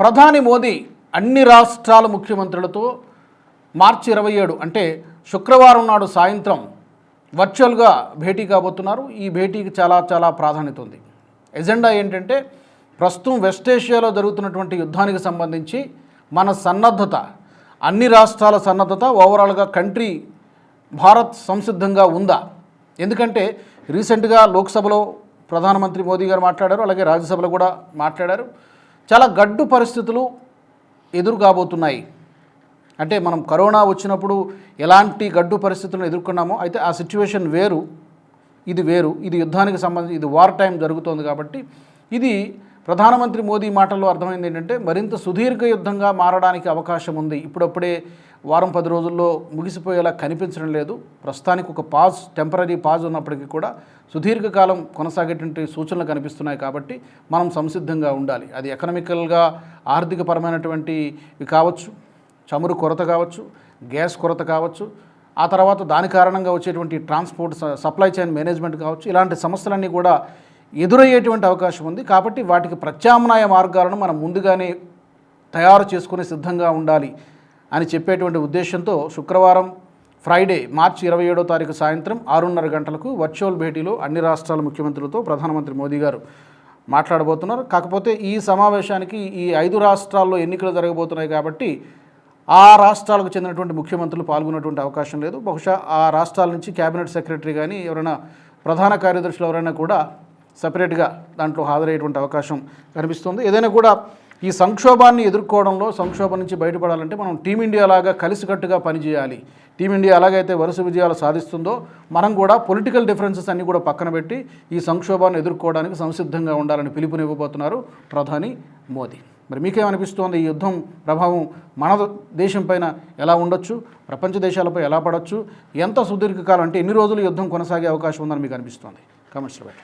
ప్రధాని మోదీ అన్ని రాష్ట్రాల ముఖ్యమంత్రులతో మార్చి 27 అంటే శుక్రవారం నాడు సాయంత్రం వర్చువల్గా భేటీ కాబోతున్నారు. ఈ భేటీకి చాలా ప్రాధాన్యత ఉంది. ఎజెండా ఏంటంటే ప్రస్తుతం వెస్ట్ ఏషియాలో జరుగుతున్నటువంటి యుద్ధానికి సంబంధించి మన సన్నద్ధత, అన్ని రాష్ట్రాల సన్నద్ధత, ఓవరాల్గా కంట్రీ భారత్ సంసిద్ధంగా ఉందా? ఎందుకంటే రీసెంట్గా లోక్సభలో ప్రధానమంత్రి మోదీ గారు మాట్లాడారు, అలాగే రాజ్యసభలో కూడా మాట్లాడారు. చాలా గడ్డు పరిస్థితులు ఎదురు కాబోతున్నాయి. అంటే మనం కరోనా వచ్చినప్పుడు ఎలాంటి గడ్డు పరిస్థితులను ఎదుర్కొన్నామో, అయితే ఆ సిచ్యువేషన్ వేరు, ఇది వేరు. ఇది యుద్ధానికి సంబంధించి, ఇది వార్ టైం జరుగుతోంది. కాబట్టి ఇది ప్రధానమంత్రి మోదీ మాటల్లో అర్థమైంది ఏంటంటే మరింత సుదీర్ఘ యుద్ధంగా మారడానికి అవకాశం ఉంది. ఇప్పుడప్పుడే వారం 10 రోజుల్లో ముగిసిపోయేలా కనిపించడం లేదు. ప్రస్తుతానికి ఒక టెంపరీ పాజ్ ఉన్నప్పటికీ కూడా సుదీర్ఘకాలం కొనసాగేటువంటి సూచనలు కనిపిస్తున్నాయి. కాబట్టి మనం సంసిద్ధంగా ఉండాలి. అది ఎకనామికల్గా ఆర్థికపరమైనటువంటివి కావచ్చు, చమురు కొరత కావచ్చు, గ్యాస్ కొరత కావచ్చు, ఆ తర్వాత దాని కారణంగా వచ్చేటువంటి ట్రాన్స్పోర్ట్ సప్లై చైన్ మేనేజ్మెంట్ కావచ్చు, ఇలాంటి సమస్యలన్నీ కూడా ఎదురయ్యేటువంటి అవకాశం ఉంది. కాబట్టి వాటికి ప్రత్యామ్నాయ మార్గాలను మనం ముందుగానే తయారు చేసుకుని సిద్ధంగా ఉండాలి అని చెప్పేటువంటి ఉద్దేశంతో శుక్రవారం ఫ్రైడే మార్చి 27వ తారీఖు సాయంత్రం 6:30 గంటలకు వర్చువల్ భేటీలో అన్ని రాష్ట్రాల ముఖ్యమంత్రులతో ప్రధానమంత్రి మోదీ గారు మాట్లాడబోతున్నారు. కాకపోతే ఈ సమావేశానికి ఈ 5 రాష్ట్రాల్లో ఎన్నికలు జరగబోతున్నాయి కాబట్టి ఆ రాష్ట్రాలకు చెందినటువంటి ముఖ్యమంత్రులు పాల్గొనేటువంటి అవకాశం లేదు. బహుశా ఆ రాష్ట్రాల నుంచి క్యాబినెట్ సెక్రటరీ కానీ ఎవరైనా ప్రధాన కార్యదర్శులు ఎవరైనా కూడా సపరేట్గా దాంట్లో హాజరయ్యేటువంటి అవకాశం కనిపిస్తుంది. ఏదైనా కూడా ఈ సంక్షోభాన్ని ఎదుర్కోవడంలో, సంక్షోభం నుంచి బయటపడాలంటే మనం టీమిండియా లాగా కలిసికట్టుగా పనిచేయాలి. టీమిండియా ఎలాగైతే వరుస విజయాలు సాధిస్తుందో మనం కూడా పొలిటికల్ డిఫరెన్సెస్ అన్నీ కూడా పక్కన పెట్టి ఈ సంక్షోభాన్ని ఎదుర్కోవడానికి సంసిద్ధంగా ఉండాలని పిలుపునివ్వబోతున్నారు ప్రధాని మోదీ. మరి మీకేమనిపిస్తోంది? ఈ యుద్ధం ప్రభావం మన దేశం పైన ఎలా ఉండొచ్చు, ప్రపంచ దేశాలపై ఎలా పడవచ్చు, ఎంత సుదీర్ఘకాలం అంటే ఎన్ని రోజులు యుద్ధం కొనసాగే అవకాశం ఉందని మీకు అనిపిస్తోంది? కామెంట్స్లో పెట్టండి.